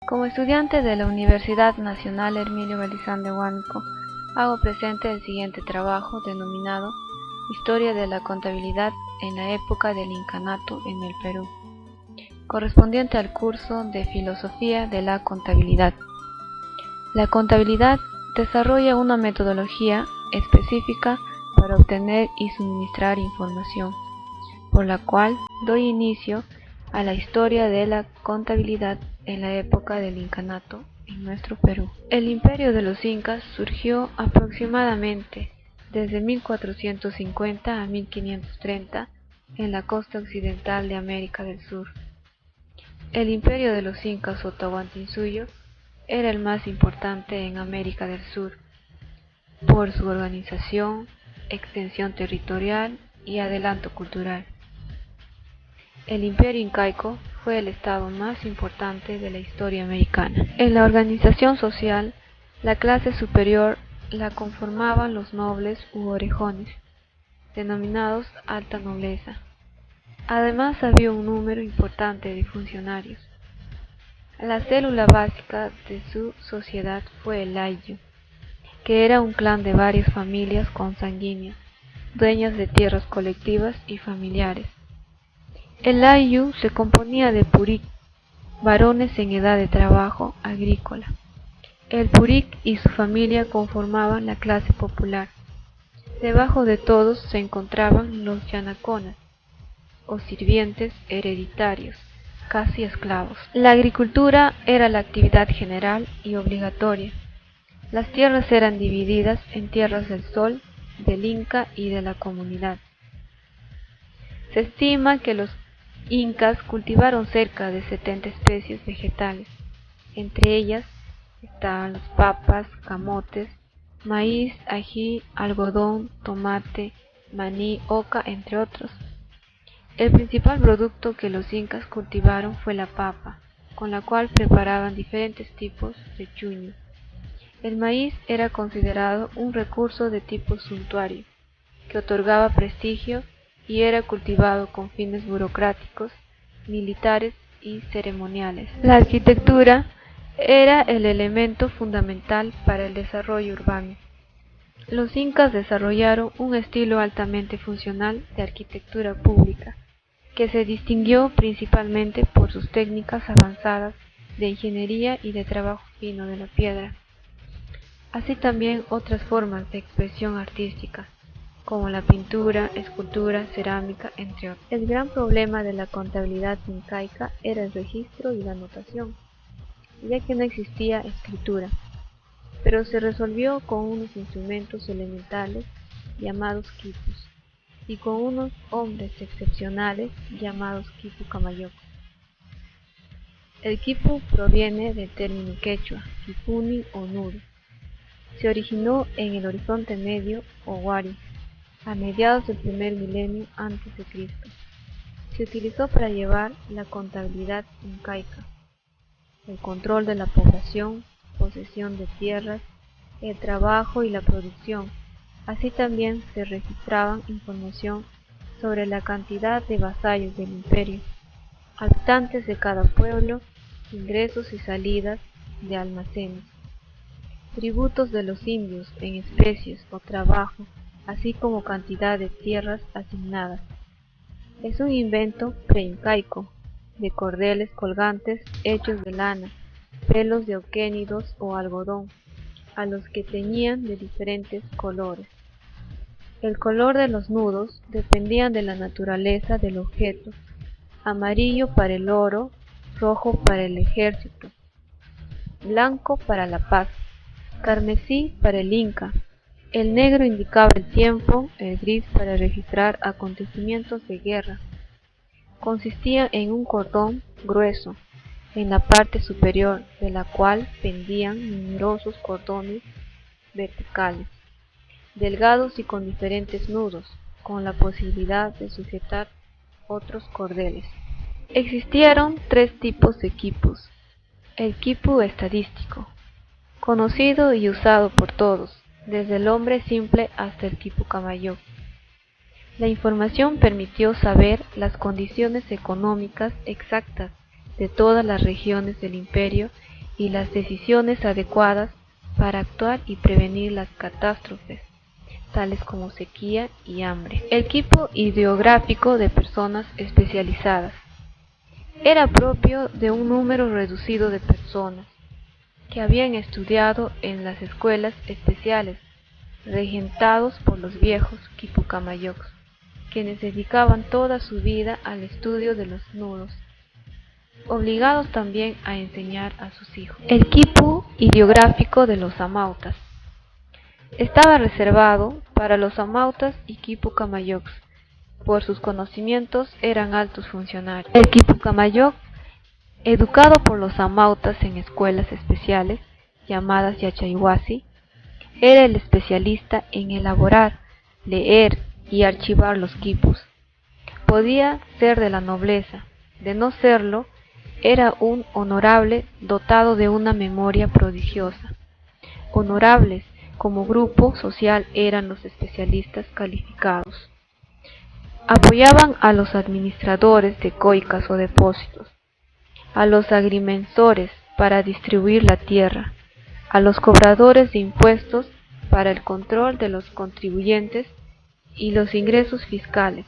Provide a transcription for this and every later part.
Como estudiante de la Universidad Nacional Hermilio Belizán de Huánuco, hago presente el siguiente trabajo denominado Historia de la contabilidad en la época del incanato en el Perú, correspondiente al curso de Filosofía de la Contabilidad. La contabilidad desarrolla una metodología específica para obtener y suministrar información, por la cual doy inicio a la historia de la contabilidad en la época del incanato en nuestro Perú. El imperio de los incas surgió aproximadamente desde 1450 a 1530 en la costa occidental de América del Sur. El imperio de los incas o Tahuantinsuyo era el más importante en América del Sur por su organización, extensión territorial y adelanto cultural. El imperio incaico fue el estado más importante de la historia americana. En la organización social, la clase superior la conformaban los nobles u orejones, denominados alta nobleza. Además había un número importante de funcionarios. La célula básica de su sociedad fue el ayllu, que era un clan de varias familias consanguíneas, dueñas de tierras colectivas y familiares. El ayllu se componía de purik, varones en edad de trabajo agrícola. El purik y su familia conformaban la clase popular. Debajo de todos se encontraban los yanaconas, o sirvientes hereditarios, casi esclavos. La agricultura era la actividad general y obligatoria. Las tierras eran divididas en tierras del sol, del inca y de la comunidad. Se estima que los incas cultivaron cerca de 70 especies vegetales. Entre ellas estaban las papas, camotes, maíz, ají, algodón, tomate, maní, oca, entre otros. El principal producto que los incas cultivaron fue la papa, con la cual preparaban diferentes tipos de chuño. El maíz era considerado un recurso de tipo suntuario, que otorgaba prestigio y era cultivado con fines burocráticos, militares y ceremoniales. La arquitectura era el elemento fundamental para el desarrollo urbano. Los incas desarrollaron un estilo altamente funcional de arquitectura pública, que se distinguió principalmente por sus técnicas avanzadas de ingeniería y de trabajo fino de la piedra, así también otras formas de expresión artística, como la pintura, escultura, cerámica, entre otros. El gran problema de la contabilidad incaica era el registro y la notación, ya que no existía escritura, pero se resolvió con unos instrumentos elementales llamados quipus y con unos hombres excepcionales llamados quipu camayoco. El quipu proviene del término quechua, quipuni o nudo. Se originó en el Horizonte Medio o Huari, a mediados del primer milenio antes de Cristo. Se utilizó para llevar la contabilidad incaica, el control de la población, posesión de tierras, el trabajo y la producción. Así también se registraban información sobre la cantidad de vasallos del imperio, habitantes de cada pueblo, ingresos y salidas de almacenes, tributos de los indios en especies o trabajo, así como cantidad de tierras asignadas. Es un invento preincaico, de cordeles colgantes hechos de lana, pelos de auquénidos o algodón, a los que teñían de diferentes colores. El color de los nudos dependía de la naturaleza del objeto: amarillo para el oro, rojo para el ejército, blanco para la paz, carmesí para el inca. El negro indicaba el tiempo, el gris para registrar acontecimientos de guerra. Consistía en un cordón grueso, en la parte superior de la cual pendían numerosos cordones verticales, delgados y con diferentes nudos, con la posibilidad de sujetar otros cordeles. Existieron tres tipos de quipus. El quipu estadístico, conocido y usado por todos, desde el hombre simple hasta el quipu camayoco. La información permitió saber las condiciones económicas exactas de todas las regiones del imperio y las decisiones adecuadas para actuar y prevenir las catástrofes, tales como sequía y hambre. El equipo ideográfico de personas especializadas era propio de un número reducido de personas que habían estudiado en las escuelas especiales regentados por los viejos Quipucamayocs, quienes dedicaban toda su vida al estudio de los nudos, obligados también a enseñar a sus hijos. El quipu ideográfico de los amautas estaba reservado para los amautas y Quipucamayocs. Por sus conocimientos eran altos funcionarios. El Quipucamayoc, educado por los amautas en escuelas especiales llamadas Yachayhuasi, era el especialista en elaborar, leer y archivar los quipus. Podía ser de la nobleza, de no serlo, era un honorable dotado de una memoria prodigiosa. Honorables como grupo social eran los especialistas calificados. Apoyaban a los administradores de coicas o depósitos, a los agrimensores para distribuir la tierra, a los cobradores de impuestos para el control de los contribuyentes y los ingresos fiscales,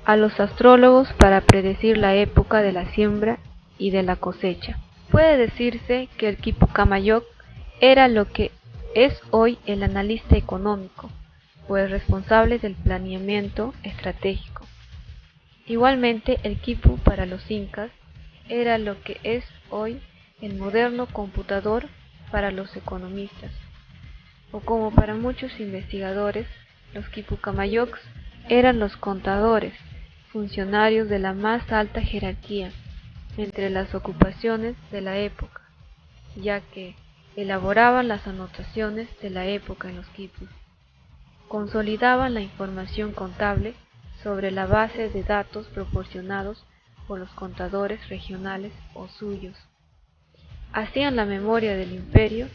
a los astrólogos para predecir la época de la siembra y de la cosecha. Puede decirse que el Quipucamayoc era lo que es hoy el analista económico, o el responsable del planeamiento estratégico. Igualmente, el quipu para los incas era lo que es hoy el moderno computador para los economistas, o como para muchos investigadores, los Quipucamayocs eran los contadores, funcionarios de la más alta jerarquía entre las ocupaciones de la época, ya que elaboraban las anotaciones de la época en los quipus, consolidaban la información contable sobre la base de datos proporcionados por los contadores regionales o suyos, hacían la memoria del imperio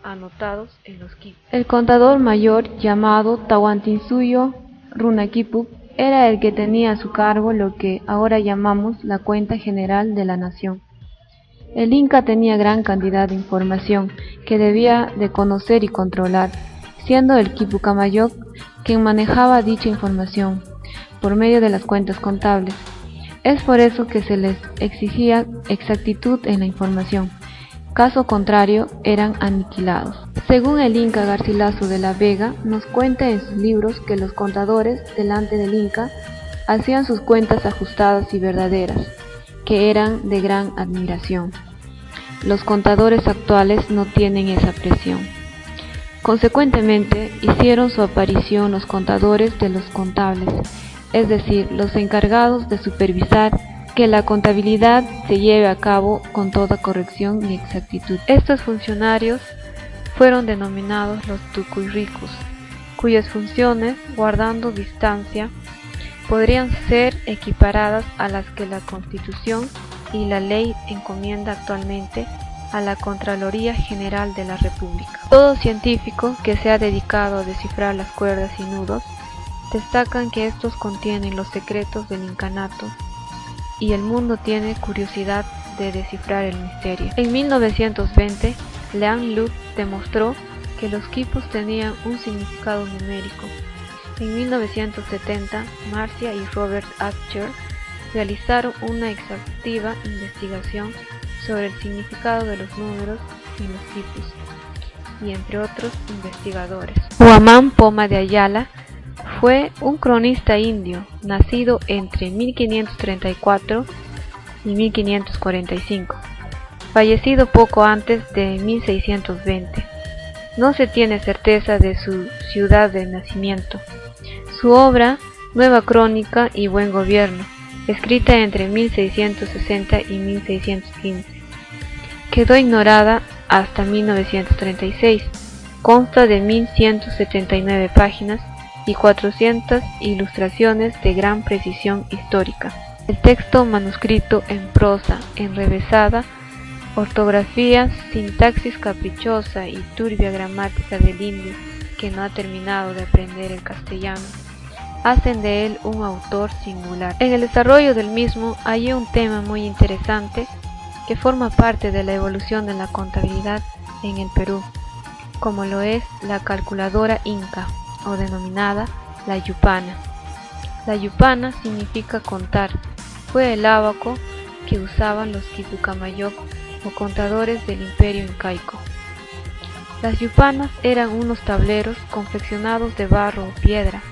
anotados en los quipus. El contador mayor, llamado Tahuantinsuyo Runaquipuc, era el que tenía a su cargo lo que ahora llamamos la cuenta general de la nación. El Inca tenía gran cantidad de información que debía de conocer y controlar, siendo el Quipucamayoc quien manejaba dicha información por medio de las cuentas contables. Es por eso que se les exigía exactitud en la información. Caso contrario, eran aniquilados. Según el Inca Garcilaso de la Vega, nos cuenta en sus libros que los contadores delante del Inca hacían sus cuentas ajustadas y verdaderas, que eran de gran admiración. Los contadores actuales no tienen esa presión. Consecuentemente, hicieron su aparición los contadores de los contables, es decir, los encargados de supervisar que la contabilidad se lleve a cabo con toda corrección y exactitud. Estos funcionarios fueron denominados los tucuyricus, cuyas funciones, guardando distancia, podrían ser equiparadas a las que la Constitución y la ley encomienda actualmente a la Contraloría General de la República. Todo científico que se ha dedicado a descifrar las cuerdas y nudos destacan que estos contienen los secretos del incanato y el mundo tiene curiosidad de descifrar el misterio. En 1920, Leon Luc demostró que los quipus tenían un significado numérico. En 1970, Marcia y Robert Achter realizaron una exhaustiva investigación sobre el significado de los números en los quipus, y entre otros investigadores. Huamán Poma de Ayala fue un cronista indio, nacido entre 1534 y 1545, fallecido poco antes de 1620. No se tiene certeza de su ciudad de nacimiento. Su obra, Nueva Crónica y Buen Gobierno, escrita entre 1660 y 1615, quedó ignorada hasta 1936. Consta de 1179 páginas y 400 ilustraciones de gran precisión histórica. El texto manuscrito en prosa enrevesada, ortografía, sintaxis caprichosa y turbia gramática del indio que no ha terminado de aprender el castellano, hacen de él un autor singular. En el desarrollo del mismo hay un tema muy interesante que forma parte de la evolución de la contabilidad en el Perú, como lo es la calculadora inca, o denominada la yupana. La yupana significa contar, fue el ábaco que usaban los quipucamayoc o contadores del imperio incaico. Las yupanas eran unos tableros confeccionados de barro o piedra,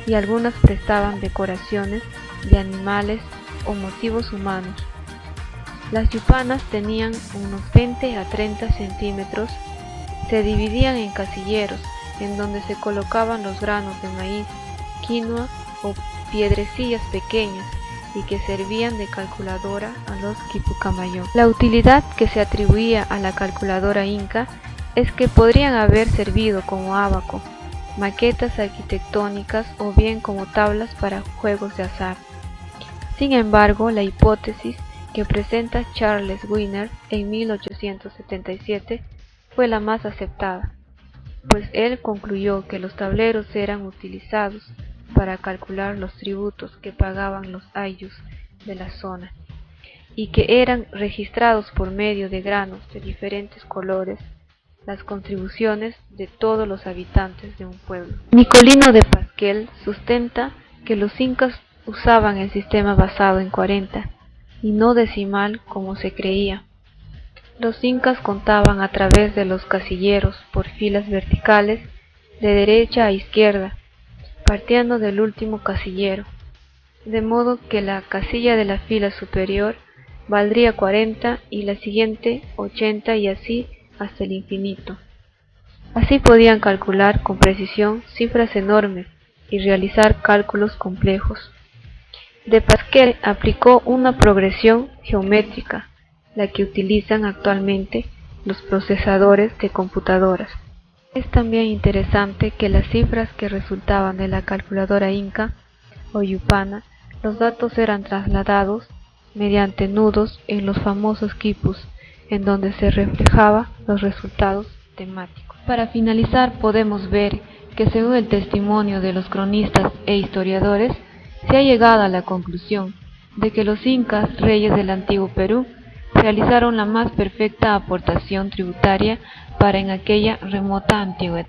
y algunas prestaban decoraciones de animales o motivos humanos. Las yupanas tenían unos 20 a 30 centímetros, se dividían en casilleros en donde se colocaban los granos de maíz, quinoa o piedrecillas pequeñas y que servían de calculadora a los quipucamayoc. La utilidad que se atribuía a la calculadora inca es que podrían haber servido como ábaco, maquetas arquitectónicas o bien como tablas para juegos de azar. Sin embargo, la hipótesis que presenta Charles Wiener en 1877 fue la más aceptada, pues él concluyó que los tableros eran utilizados para calcular los tributos que pagaban los ayllus de la zona y que eran registrados por medio de granos de diferentes colores las contribuciones de todos los habitantes de un pueblo. Nicolino de Pasquel sustenta que los incas usaban el sistema basado en 40 y no decimal como se creía. Los incas contaban a través de los casilleros por filas verticales de derecha a izquierda, partiendo del último casillero, de modo que la casilla de la fila superior valdría 40 y la siguiente 80 y así hasta el infinito. Así podían calcular con precisión cifras enormes y realizar cálculos complejos. De Pasquel aplicó una progresión geométrica, la que utilizan actualmente los procesadores de computadoras. Es también interesante que las cifras que resultaban de la calculadora inca o yupana, los datos eran trasladados mediante nudos en los famosos quipus, en donde se reflejaban los resultados temáticos. Para finalizar, podemos ver que según el testimonio de los cronistas e historiadores, se ha llegado a la conclusión de que los incas, reyes del antiguo Perú, realizaron la más perfecta aportación tributaria para en aquella remota antigüedad.